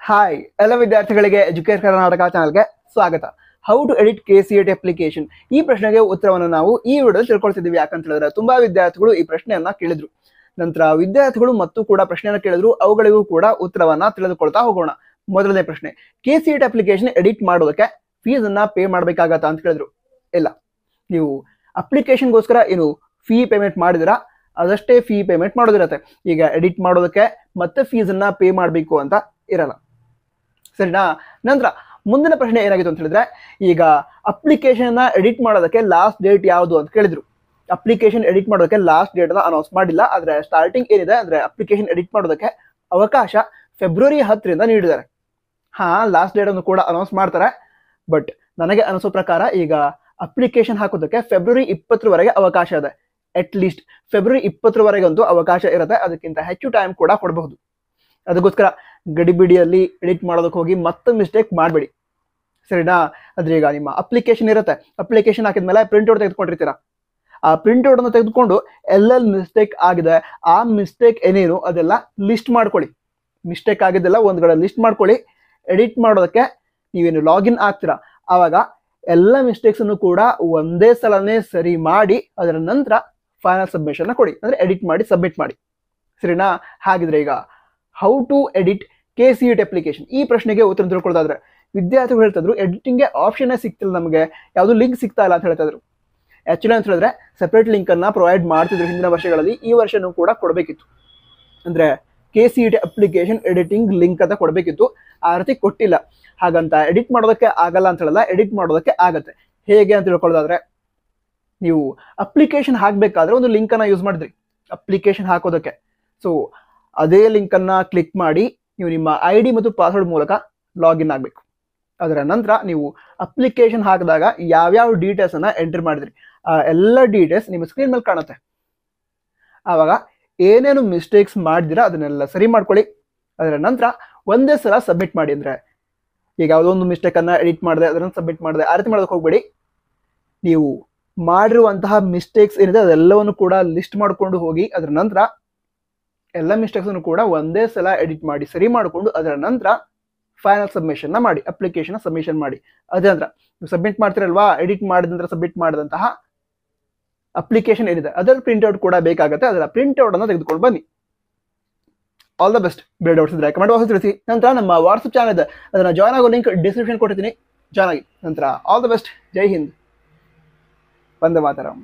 Hi ಎಲ್ಲ ವಿದ್ಯಾರ್ಥಿಗಳಿಗೆ educate Karnataka ಚಾನಲ್ಗೆ ಸ್ವಾಗತ. How to edit KCET application, ಈ ಪ್ರಶ್ನೆಗೆ ಉತ್ತರವನ್ನು ನಾವು ಈ ವಿಡಿಯೋದಲ್ಲಿ ತಿಳ್ಕೊಳ್ತಿದ್ದೀವಿ. ಯಾಕಂತ ಹೇಳಿದ್ರೆ ತುಂಬಾ ವಿದ್ಯಾರ್ಥಿಗಳು ಈ ಪ್ರಶ್ನೆಯನ್ನ ಕೇಳಿದ್ರು. ನಂತರ ವಿದ್ಯಾರ್ಥಿಗಳು ಮತ್ತು ಕೂಡ ಪ್ರಶ್ನೆಯನ್ನ ಕೇಳಿದ್ರು, ಅವುಗಳಿಗೂ ಕೂಡ ಉತ್ತರವನ್ನ ತಿಳಿದುಕೊಳ್ತಾ ಹೋಗೋಣ. ಮೊದಲನೇ ಪ್ರಶ್ನೆ, KCET ಅಪ್ಲಿಕೇಶನ್ ಎಡಿಟ್ ಮಾಡೋದಕ್ಕೆ ಫೀಸ್ ಅನ್ನ ಪೇ ಮಾಡ್ಬೇಕಾಗತ್ತಾ ಅಂತ ಕೇಳಿದ್ರು. ಇಲ್ಲ, ನೀವು ಅಪ್ಲಿಕೇಶನ್ಗೋಸ್ಕರ ಏನು ಫೀ ಪೇಮೆಂಟ್ ಮಾಡಿದಿರಾ ಅದಷ್ಟೇ ಫೀ ಪೇಮೆಂಟ್ ಮಾಡೋದಿರತ್ತೆ. ಈಗ ಎಡಿಟ್ ಮಾಡೋದಕ್ಕೆ ಮತ್ತೆ ಫೀಸ್ ಅನ್ನ ಪೇ ಮಾಡಬೇಕು ಅಂತ ಇರಲ್ಲ, ಸರಿನಾ? ನಂತರ ಮುಂದಿನ ಪ್ರಶ್ನೆ ಏನಾಗಿತ್ತು ಅಂತ ಹೇಳಿದ್ರೆ, ಈಗ ಅಪ್ಲಿಕೇಶನ್ ಎಡಿಟ್ ಮಾಡೋದಕ್ಕೆ ಲಾಸ್ಟ್ ಡೇಟ್ ಯಾವುದು ಅಂತ ಕೇಳಿದ್ರು. ಅಪ್ಲಿಕೇಶನ್ ಎಡಿಟ್ ಮಾಡೋದಕ್ಕೆ ಲಾಸ್ಟ್ ಡೇಟ್ ಅನ್ನ ಅನೌನ್ಸ್ ಮಾಡಿಲ್ಲ, ಆದ್ರೆ ಸ್ಟಾರ್ಟಿಂಗ್ ಏನಿದೆ ಅಂದ್ರೆ ಅಪ್ಲಿಕೇಶನ್ ಎಡಿಟ್ ಮಾಡೋದಕ್ಕೆ ಅವಕಾಶ ಫೆಬ್ರವರಿ 10ರಿಂದ ನೀಡಿದ್ದಾರೆ. ಲಾಸ್ಟ್ ಡೇಟ್ ಅನ್ನು ಕೂಡ ಅನೌನ್ಸ್ ಮಾಡ್ತಾರೆ. ಬಟ್ ನನಗೆ ಅನಿಸೋ ಪ್ರಕಾರ ಈಗ ಅಪ್ಲಿಕೇಶನ್ ಹಾಕೋದಕ್ಕೆ ಫೆಬ್ರವರಿ 20ರವರೆಗೆ ಅವಕಾಶ ಇದೆ. ಅಟ್ ಲೀಸ್ಟ್ ಫೆಬ್ರವರಿ 20ರವರೆಗಂತೂ ಅವಕಾಶ ಇರುತ್ತೆ, ಅದಕ್ಕಿಂತ ಹೆಚ್ಚು ಟೈಮ್ ಕೂಡ ಕೊಡಬಹುದು. ಅದಕ್ಕೋಸ್ಕರ ಗಡಿಬಿಡಿಯಲ್ಲಿ ಎಡಿಟ್ ಮಾಡೋದಕ್ಕೆ ಹೋಗಿ ಮತ್ತೆ ಮಿಸ್ಟೇಕ್ ಮಾಡಬೇಡಿ, ಸರಿನಾ? ಆದ್ರೆ ಈಗ ನಿಮ್ಮ ಅಪ್ಲಿಕೇಶನ್ ಇರುತ್ತೆ, ಅಪ್ಲಿಕೇಶನ್ ಹಾಕಿದ್ಮೇಲೆ ಪ್ರಿಂಟ್ಔಟ್ ತೆಗೆದುಕೊಂಡಿರ್ತೀರಾ. ಆ ಪ್ರಿಂಟ್ಔಟ್ ಅನ್ನು ತೆಗೆದುಕೊಂಡು ಎಲ್ಲೆಲ್ಲಿ ಮಿಸ್ಟೇಕ್ ಆಗಿದೆ ಆ ಮಿಸ್ಟೇಕ್ ಏನೇನು ಅದೆಲ್ಲ ಲಿಸ್ಟ್ ಮಾಡ್ಕೊಳ್ಳಿ. ಮಿಸ್ಟೇಕ್ ಆಗಿದ್ದೆಲ್ಲ ಒಂದ್ ಕಡೆ ಲಿಸ್ಟ್ ಮಾಡ್ಕೊಳ್ಳಿ. ಎಡಿಟ್ ಮಾಡೋದಕ್ಕೆ ನೀವೇನು ಲಾಗಿನ್ ಆಗ್ತೀರಾ ಆವಾಗ ಎಲ್ಲ ಮಿಸ್ಟೇಕ್ಸ್ ಅನ್ನು ಕೂಡ ಒಂದೇ ಸಲನೇ ಸರಿ ಮಾಡಿ ಅದರ ನಂತರ ಫೈನಲ್ ಸಬ್ಮಿಷನ್ ಕೊಡಿ, ಅಂದ್ರೆ ಎಡಿಟ್ ಮಾಡಿ ಸಬ್ಮಿಟ್ ಮಾಡಿ, ಸರಿನಾ? ಹಾಗಿದ್ರೆ ಈಗ how to edit KCET application ಈ ಪ್ರಶ್ನೆಗೆ ಉತ್ತರ ತಿಳ್ಕೊಳ್ಳೋದಾದ್ರೆ, ವಿದ್ಯಾರ್ಥಿಗಳು ಹೇಳ್ತಿದ್ರು ಎಡಿಟಿಂಗ್ಗೆ ಆಪ್ಷನ್ ಸಿಗ್ತಿಲ್ಲ, ನಮಗೆ ಯಾವುದು ಲಿಂಕ್ ಸಿಗ್ತಾ ಇಲ್ಲ ಅಂತ ಹೇಳ್ತಾ ಇದ್ರು. ಆಕ್ಚುಲಿ ಅಂತ ಹೇಳಿದ್ರೆ ಸೆಪರೇಟ್ ಲಿಂಕ್ ಅನ್ನ ಪ್ರೊವೈಡ್ ಮಾಡ್ತಿದ್ರು ಹಿಂದಿನ ವರ್ಷಗಳಲ್ಲಿ, ಈ ವರ್ಷನೂ ಕೂಡ ಕೊಡಬೇಕಿತ್ತು. ಅಂದ್ರೆ KCET ಅಪ್ಲಿಕೇಶನ್ ಎಡಿಟಿಂಗ್ ಲಿಂಕ್ ಅಂತ ಕೊಡಬೇಕಿತ್ತು, ಆ ರೀತಿ ಕೊಟ್ಟಿಲ್ಲ. ಹಾಗಂತ ಎಡಿಟ್ ಮಾಡೋದಕ್ಕೆ ಆಗಲ್ಲ ಅಂತ ಹೇಳಲ್ಲ, ಎಡಿಟ್ ಮಾಡೋದಕ್ಕೆ ಆಗತ್ತೆ. ಹೇಗೆ ಅಂತ ತಿಳ್ಕೊಳ್ಳೋದಾದ್ರೆ, ನೀವು ಅಪ್ಲಿಕೇಶನ್ ಹಾಕಬೇಕಾದ್ರೆ ಒಂದು ಲಿಂಕ್ ಅನ್ನ ಯೂಸ್ ಮಾಡಿದ್ರಿ ಅಪ್ಲಿಕೇಶನ್ ಹಾಕೋದಕ್ಕೆ. ಸೊ ಅದೇ ಲಿಂಕ್ ಅನ್ನ ಕ್ಲಿಕ್ ಮಾಡಿ ನೀವು ನಿಮ್ಮ ID ಮತ್ತು ಪಾಸ್ವರ್ಡ್ ಮೂಲಕ ಲಾಗಿನ್ ಆಗಬೇಕು. ಅದರ ನಂತರ ನೀವು ಅಪ್ಲಿಕೇಶನ್ ಹಾಕಿದಾಗ ಯಾವ್ಯಾವ ಡೀಟೇಲ್ಸ್ ಅನ್ನ ಎಂಟರ್ ಮಾಡಿದ್ರಿ ಆ ಎಲ್ಲ ಡೀಟೇಲ್ಸ್ ನಿಮ್ಮ ಸ್ಕ್ರೀನ್ ಮೇಲೆ ಕಾಣುತ್ತೆ. ಆವಾಗ ಏನೇನು ಮಿಸ್ಟೇಕ್ಸ್ ಮಾಡಿದಿರಾ ಅದನ್ನೆಲ್ಲ ಸರಿ ಮಾಡ್ಕೊಳ್ಳಿ. ಅದರ ನಂತರ ಒಂದೇ ಸಲ ಸಬ್ಮಿಟ್ ಮಾಡಿ. ಅಂದ್ರೆ ಈಗ ಯಾವುದೊಂದು ಮಿಸ್ಟೇಕ್ ಅನ್ನ ಎಡಿಟ್ ಮಾಡಿದೆ ಅದನ್ನು ಸಬ್ಮಿಟ್ ಮಾಡಿದೆ ಆ ರೀತಿ ಮಾಡೋದಕ್ಕೆ ಹೋಗ್ಬೇಡಿ. ನೀವು ಮಾಡಿರುವಂತಹ ಮಿಸ್ಟೇಕ್ಸ್ ಏನಿದೆ ಅದೆಲ್ಲವನ್ನು ಕೂಡ ಲಿಸ್ಟ್ ಮಾಡ್ಕೊಂಡು ಹೋಗಿ ಅದರ ನಂತರ ಎಲ್ಲ ಮಿಸ್ಟೇಕ್ಸ್ ಅನ್ನು ಕೂಡ ಒಂದೇ ಸಲ ಎಡಿಟ್ ಮಾಡಿ ಸರಿ ಮಾಡಿಕೊಂಡು ಅದರ ನಂತರ ಫೈನಲ್ ಸಬ್ಮಿಷನ್ ಮಾಡಿ, ಅಪ್ಲಿಕೇಶನ್ ಸಬ್ಮಿಷನ್ ಮಾಡಿ. ಅದೇ ನಂತರ ನೀವು ಸಬ್ಮಿಟ್ ಮಾಡ್ತಿರಲ್ವಾ, ಎಡಿಟ್ ಮಾಡಿದ ನಂತರ ಸಬ್ಮಿಟ್ ಮಾಡಿದಂತಹ ಅಪ್ಲಿಕೇಶನ್ ಏನಿದೆ ಅದರ ಪ್ರಿಂಟ್ಔಟ್ ಕೂಡ ಬೇಕಾಗುತ್ತೆ. ಅದರ ಪ್ರಿಂಟ್ಔಟ್ ಅನ್ನು ತೆಗೆದುಕೊಂಡು ಬನ್ನಿ. All the best. ಬೇರೆ ಡೌಟ್ಸ್ ಇದ್ರೆ ಕಮೆಂಟ್ ಬಾಕ್ಸ್ ತಿಳಿಸಿ. ನಂತರ ನಮ್ಮ ವಾಟ್ಸ್ಆಪ್ ಚಾನಲ್ ಇದೆ, ಅದನ್ನ ಜಾಯ್ನ್ ಆಗೋ ಲಿಂಕ್ ಡಿಸ್ಕ್ರಿಪ್ಷನ್ ಕೊಟ್ಟಿದ್ದೀನಿ, ಜಾಯ್ನ್ ಆಗಿ. ನಂತರ all the best. Jai Hind, Vande Mataram.